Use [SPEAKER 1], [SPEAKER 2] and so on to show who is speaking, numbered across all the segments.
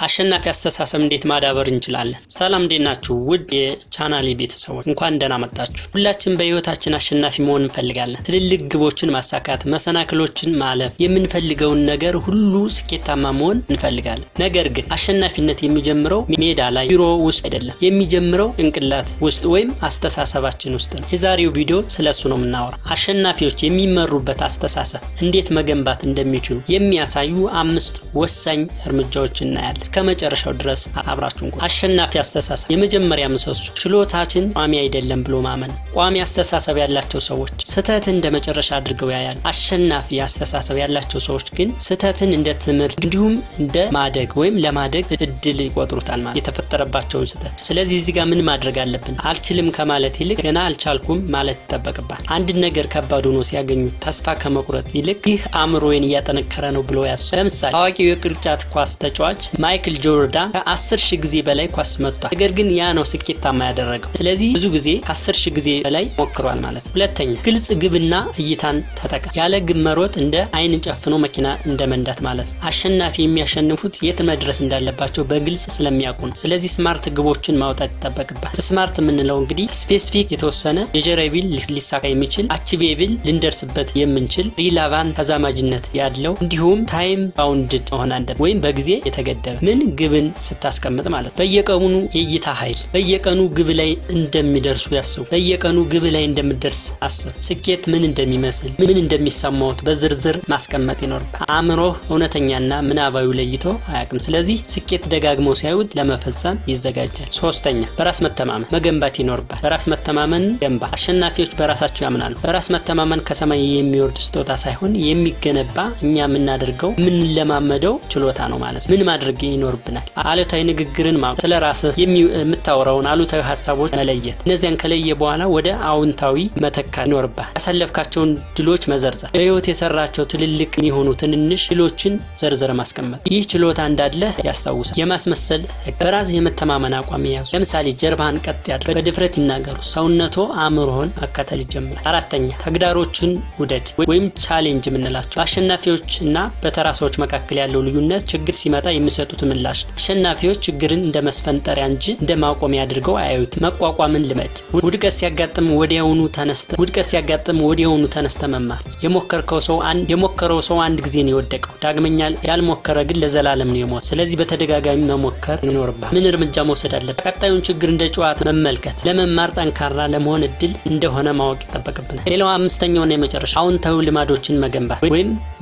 [SPEAKER 1] አሸናፊ አስተሳሰብ እንዴት ማዳበር እንችላለን? ሰላም እንዴት ናችሁ? ውድ የቻናሌ ቤተሰቦች እንኳን ደህና መጣችሁ። ሁላችን በህይወታችን አሸናፊ መሆን እንፈልጋለን። ትልልቅ ግቦችን ማሳካት፣ መሰናክሎችን ማለፍ፣ የምንፈልገውን ነገር ሁሉ ስኬታማ መሆን እንፈልጋለን። ነገር ግን አሸናፊነት የሚጀምረው ሜዳ ላይ ቢሮ ውስጥ አይደለም። የሚጀምረው ጭንቅላት ውስጥ ወይም አስተሳሰባችን ውስጥ ነው። የዛሬው ቪዲዮ ስለሱ ነው የምናወራው። አሸናፊዎች የሚመሩበት አስተሳሰብ እንዴት መገንባት እንደሚችሉ የሚያሳዩ 5 ወሳኝ እርምጃዎችን እናያለን። እስከ መጨረሻው ድረስ አብራችሁን ቆዩ። አሸናፊ አስተሳሰብ የመጀመሪያ ምሰሶ ችሎታችን ቋሚ አይደለም ብሎ ማመን። ቋሚ አስተሳሰብ ያላቸው ሰዎች ስህተትን እንደ መጨረሻ አድርገው ያያሉ። አሸናፊ አስተሳሰብ ያላቸው ሰዎች ግን ስህተትን እንደ ትምህርት እንዲሁም እንደ ማደግ ወይም ለማደግ እድል ይቆጥሩታል ማለት የተፈጠረባቸውን ስህተት። ስለዚህ እዚህ ጋር ምን ማድረግ አለብን? አልችልም ከማለት ይልቅ ገና አልቻልኩም ማለት ይጠበቅባል። አንድ ነገር ከባድ ሆኖ ሲያገኙ ተስፋ ከመቁረጥ ይልቅ ይህ አእምሮዬን እያጠነከረ ነው ብሎ ያስቡ። ለምሳሌ ታዋቂው የቅርጫት ኳስ ተጫዋች ማይክል ጆርዳን ከ10,000 ጊዜ በላይ ኳስ መቷል። ነገር ግን ያ ነው ስኬታማ ያደረገው። ስለዚህ ብዙ ጊዜ 10,000 ጊዜ በላይ ሞክሯል ማለት ነው። ሁለተኛ ግልጽ ግብና እይታን ተጠቀም። ያለ ግብ መሮጥ እንደ አይን ጨፍኖ መኪና እንደመንዳት ማለት ነው። አሸናፊ የሚያሸንፉት የት መድረስ እንዳለባቸው በግልጽ ስለሚያውቁ ነው። ስለዚህ ስማርት ግቦችን ማውጣት ይጠበቅባል። ስማርት የምንለው እንግዲህ ስፔሲፊክ የተወሰነ ሜዠረብል ሊሳካ የሚችል አቺቬብል ልንደርስበት የምንችል ሪላቫንት ተዛማጅነት ያለው እንዲሁም ታይም ባውንድድ መሆን አለበት ወይም በጊዜ የተገደበ። ምን ግብን ስታስቀምጥ ማለት በየቀኑ የእይታ ኃይል በየቀኑ ግብ ላይ እንደሚደርሱ ያስቡ። በየቀኑ ግብ ላይ እንደምደርስ አስብ። ስኬት ምን እንደሚመስል ምን እንደሚሰማውት በዝርዝር ማስቀመጥ ይኖርባል። አእምሮህ እውነተኛና ምናባዊ ለይቶ አያውቅም። ስለዚህ ስኬት ደጋግሞ ሲያዩት ለመፈጸም ይዘጋጃል። ሶስተኛ በራስ መተማመን መገንባት ይኖርባል። በራስ መተማመን ገንባ። አሸናፊዎች በራሳቸው ያምናሉ። በራስ መተማመን ከሰማይ የሚወርድ ስጦታ ሳይሆን የሚገነባ እኛ የምናደርገው የምንለማመደው ችሎታ ነው ማለት ነው። ምን ማድረግ ይኖርብናል? አሉታዊ ንግግርን ማውጣት፣ ስለራስህ የምታወራውን አሉታዊ ሐሳቦች መለየት። እነዚያን ከለየ በኋላ ወደ አዎንታዊ መተካት ይኖርባል። ያሳለፍካቸውን ድሎች መዘርዘር። በህይወት የሰራቸው ትልልቅ የሆኑ ትንንሽ ድሎችን ዘርዝረ ማስቀመጥ። ይህ ችሎታ እንዳለ ያስታውሳል። የማስመሰል በራስ የመተማመን አቋም ያዙ። ለምሳሌ ጀርባህን ቀጥ ያድርግ፣ በድፍረት ይናገሩ። ሰውነቶ አእምሮህን መከተል ይጀምራል። አራተኛ ተግዳሮችን ውደድ ወይም ቻሌንጅ የምንላቸው አሸናፊዎች እና በተራ ሰዎች መካከል ያለው ልዩነት ችግር ሲመጣ የሚሰጡት ምላሽ ነው። አሸናፊዎች ችግርን እንደ መስፈንጠሪያ እንጂ እንደ ማቆሚያ አድርገው አያዩት። መቋቋምን ልመድ። ውድቀት ሲያጋጥም ወዲያውኑ ተነስተ መማር። የሞከረው ሰው አንድ ጊዜ ነው የወደቀው። ዳግመኛ ያልሞከረ ግን ለዘላለም ነው የሞተው። ስለዚህ በተደጋጋሚ መሞከር ይኖርባል። ምን እርምጃ መውሰድ አለበት? ቀጣዩን ችግር እንደ ጨዋታ መመልከት። ለመማር ጠንካራ ለመሆን እድል እንደሆነ ማወቅ ይጠበቅብናል። ሌላው አምስተኛውና የመጨረሻ አዎንታዊ ልማዶችን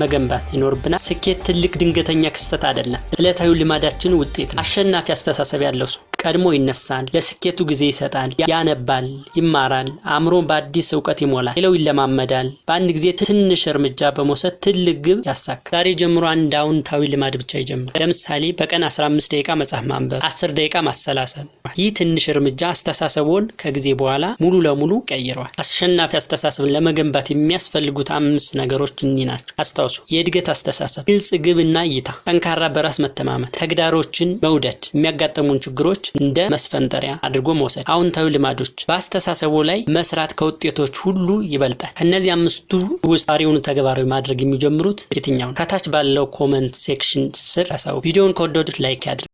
[SPEAKER 1] መገንባት ይኖርብናል። ስኬት ትልቅ ድንገተኛ ክስተት አይደለም። ዕለታዊ ልማዳችን ውጤት። አሸናፊ አስተሳሰብ ያለው ሰው ቀድሞ ይነሳል፣ ለስኬቱ ጊዜ ይሰጣል፣ ያነባል፣ ይማራል፣ አእምሮን በአዲስ ዕውቀት ይሞላል፣ ሌላው ይለማመዳል። በአንድ ጊዜ ትንሽ እርምጃ በመውሰድ ትልቅ ግብ ያሳካል። ዛሬ ጀምሮ አንድ አዎንታዊ ልማድ ብቻ ይጀምሩ። ለምሳሌ በቀን 15 ደቂቃ መጽሐፍ ማንበብ፣ 10 ደቂቃ ማሰላሰል። ይህ ትንሽ እርምጃ አስተሳሰቦን ከጊዜ በኋላ ሙሉ ለሙሉ ቀይረዋል። አሸናፊ አስተሳሰብን ለመገንባት የሚያስፈልጉት 5 ነገሮች እኚህ ናቸው። አስታውሱ። የእድገት አስተሳሰብ፣ ግልጽ ግብና እይታ፣ ጠንካራ በራስ መተማመን፣ ተግዳሮችን መውደድ፣ የሚያጋጥሙን ችግሮች እንደ መስፈንጠሪያ አድርጎ መውሰድ፣ አዎንታዊ ልማዶች፣ በአስተሳሰቡ ላይ መስራት ከውጤቶች ሁሉ ይበልጣል። ከነዚህ 5ቱ ውስጥ ዛሬውኑ ተግባራዊ ማድረግ የሚጀምሩት የትኛው ነው? ከታች ባለው ኮሜንት ሴክሽን ስር አሳውቁ። ቪዲዮውን ከወደዱት ላይክ ያድርጉ።